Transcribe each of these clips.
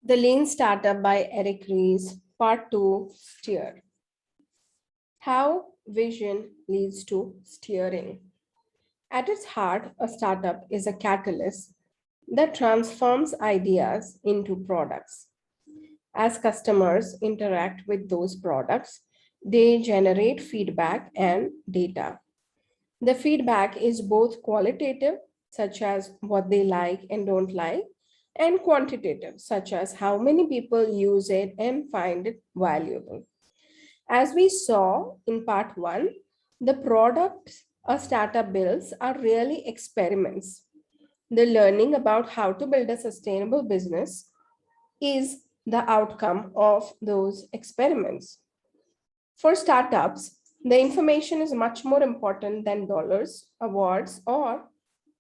The Lean Startup by Eric Ries, Part 2, Steer. How vision leads to steering. At its heart, a startup is a catalyst that transforms ideas into products. As customers interact with those products, they generate feedback and data. The feedback is both qualitative, such as what they like and don't like, and quantitative, such as how many people use it and find it valuable. As we saw in part one, the products a startup builds are really experiments. The learning about how to build a sustainable business is the outcome of those experiments. For startups, the information is much more important than dollars, awards, or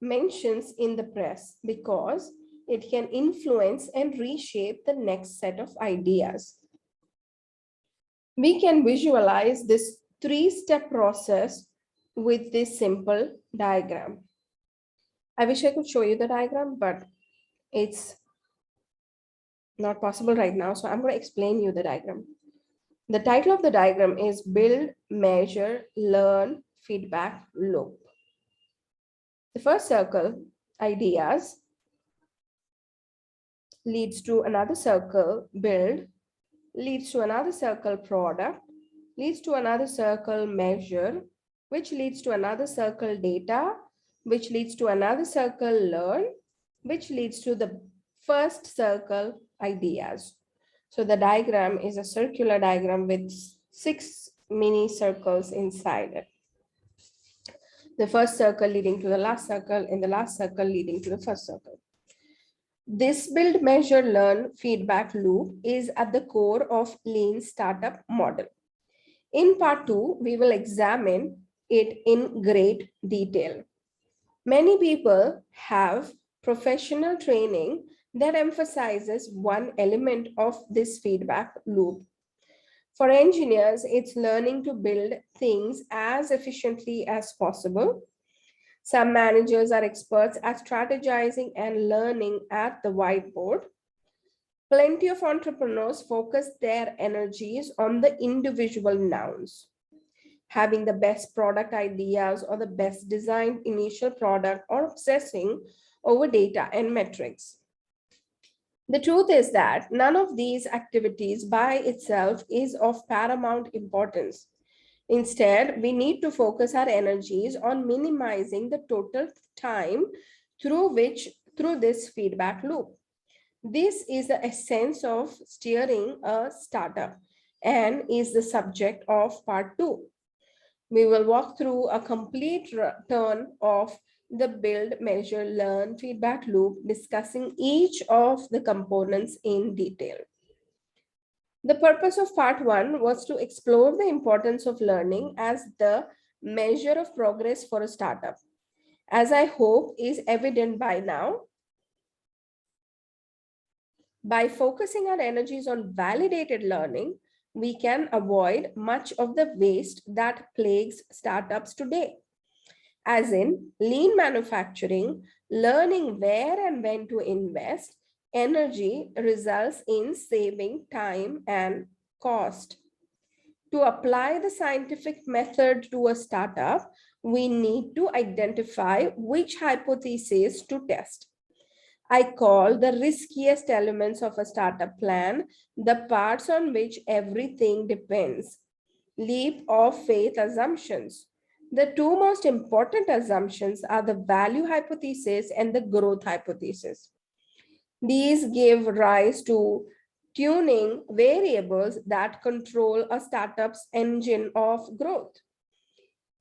mentions in the press because it can influence and reshape the next set of ideas. We can visualize this three-step process with this simple diagram. I wish I could show you the diagram, but it's not possible right now. So I'm going to explain you the diagram. The title of the diagram is Build, Measure, Learn, Feedback, Loop. The first circle, ideas, leads to another circle, build, leads to another circle, product, leads to another circle, measure, which leads to another circle, data, which leads to another circle, learn, which leads to the first circle, ideas. So the diagram is a circular diagram with 6 mini circles inside it. The first circle leading to the last circle and the last circle leading to the first circle. This build, measure, learn, feedback loop is at the core of Lean Startup model. In part 2, we will examine it in great detail. Many people have professional training that emphasizes one element of this feedback loop. For engineers, it's learning to build things as efficiently as possible. Some managers are experts at strategizing and learning at the whiteboard. Plenty of entrepreneurs focus their energies on the individual nouns, having the best product ideas or the best designed initial product or obsessing over data and metrics. The truth is that none of these activities by itself is of paramount importance. Instead, we need to focus our energies on minimizing the total time through this feedback loop. This is the essence of steering a startup and is the subject of part 2. We will walk through a complete turn of the build, measure, learn feedback loop, discussing each of the components in detail. The purpose of part 1 was to explore the importance of learning as the measure of progress for a startup. As I hope is evident by now, by focusing our energies on validated learning, we can avoid much of the waste that plagues startups today. As in lean manufacturing, learning where and when to invest energy results in saving time and cost. To apply the scientific method to a startup, we need to identify which hypothesis to test. I call the riskiest elements of a startup plan the parts on which everything depends. Leap of faith assumptions. The two most important assumptions are the value hypothesis and the growth hypothesis. These give rise to tuning variables that control a startup's engine of growth.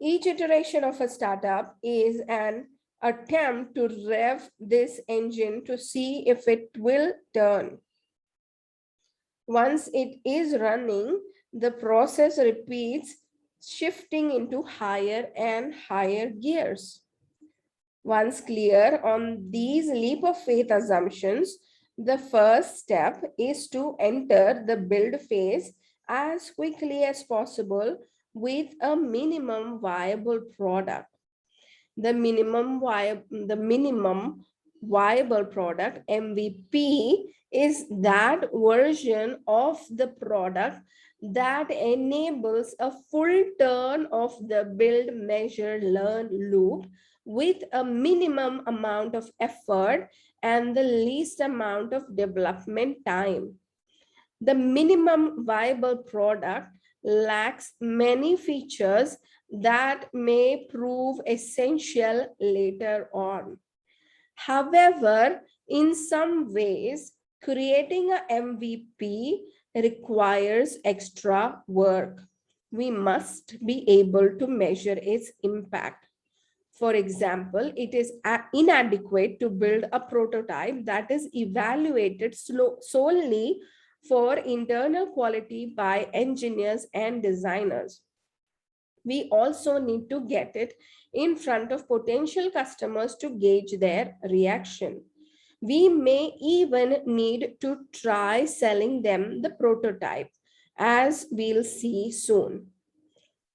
Each iteration of a startup is an attempt to rev this engine to see if it will turn. Once it is running, the process repeats, shifting into higher and higher gears. Once clear on these leap of faith assumptions, the first step is to enter the build phase as quickly as possible with a minimum viable product. The minimum viable product, MVP, is that version of the product that enables a full turn of the build, measure, learn loop with a minimum amount of effort and the least amount of development time. The minimum viable product lacks many features that may prove essential later on. However, in some ways, creating a MVP requires extra work. We must be able to measure its impact. For example, it is inadequate to build a prototype that is evaluated solely for internal quality by engineers and designers. We also need to get it in front of potential customers to gauge their reaction. We may even need to try selling them the prototype, as we'll see soon.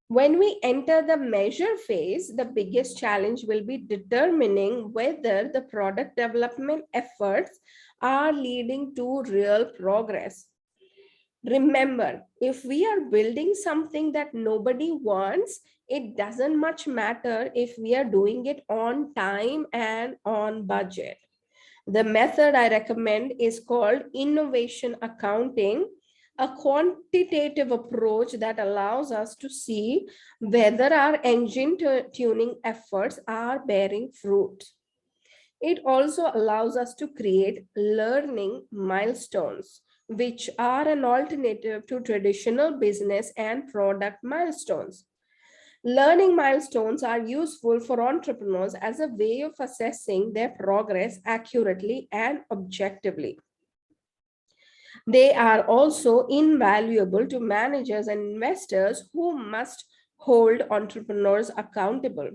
When we enter the measure phase, the biggest challenge will be determining whether the product development efforts are leading to real progress. Remember, if we are building something that nobody wants, it doesn't much matter if we are doing it on time and on budget. The method I recommend is called innovation accounting, a quantitative approach that allows us to see whether our engine tuning efforts are bearing fruit. It also allows us to create learning milestones, which are an alternative to traditional business and product milestones. Learning milestones are useful for entrepreneurs as a way of assessing their progress accurately and objectively. They are also invaluable to managers and investors who must hold entrepreneurs accountable.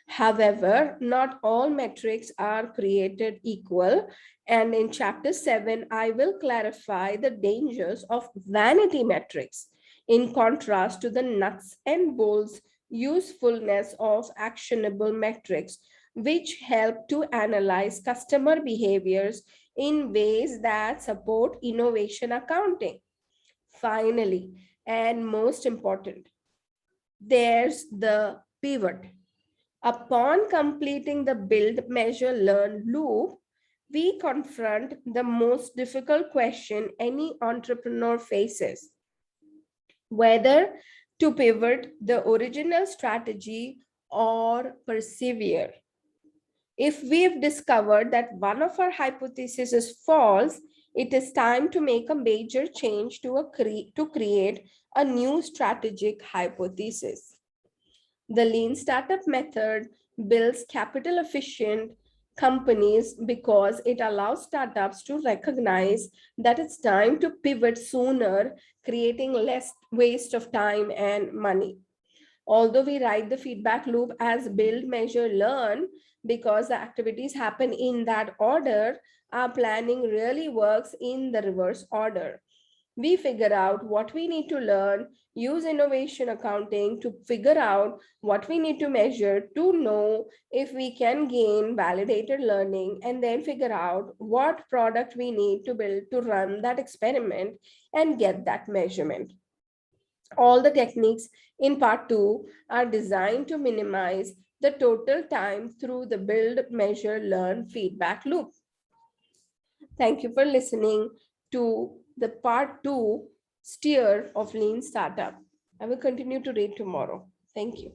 However, not all metrics are created equal, and in chapter 7, I will clarify the dangers of vanity metrics in contrast to the nuts and bolts usefulness of actionable metrics, which help to analyze customer behaviors in ways that support innovation accounting. Finally, and most important, there's the pivot. Upon completing the build, measure, learn loop, we confront the most difficult question any entrepreneur faces: whether to pivot the original strategy or persevere. If we've discovered that one of our hypotheses is false, it is time to make a major change to create a new strategic hypothesis. The lean startup method builds capital efficient companies because it allows startups to recognize that it's time to pivot sooner, creating less waste of time and money. Although we write the feedback loop as build, measure, learn, because the activities happen in that order, our planning really works in the reverse order. We figure out what we need to learn, use innovation accounting to figure out what we need to measure to know if we can gain validated learning, and then figure out what product we need to build to run that experiment and get that measurement. All the techniques in part 2 are designed to minimize the total time through the build, measure, learn feedback loop. Thank you for listening to the part 2 steer of lean startup. I will continue to read tomorrow. Thank you.